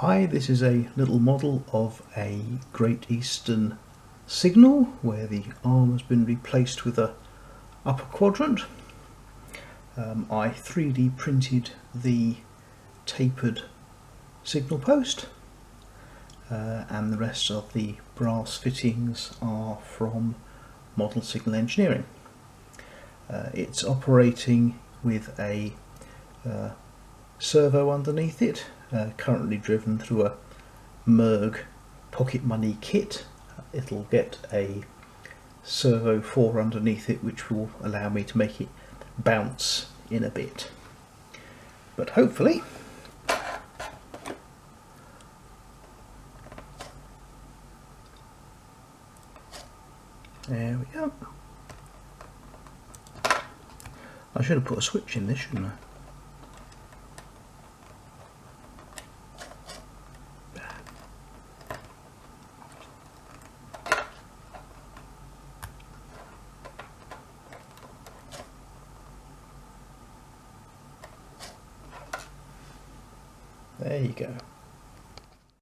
Hi, this is a little model of a Great Eastern signal where the arm has been replaced with a upper quadrant. I 3D printed the tapered signal post and the rest of the brass fittings are from Model Signal Engineering. It's operating with a servo underneath it, currently driven through a MERG Pocket Money Kit. It'll get a servo 4 underneath it, which will allow me to make it bounce in a bit. But hopefully there we go. I should have put a switch in this, shouldn't I? There you go.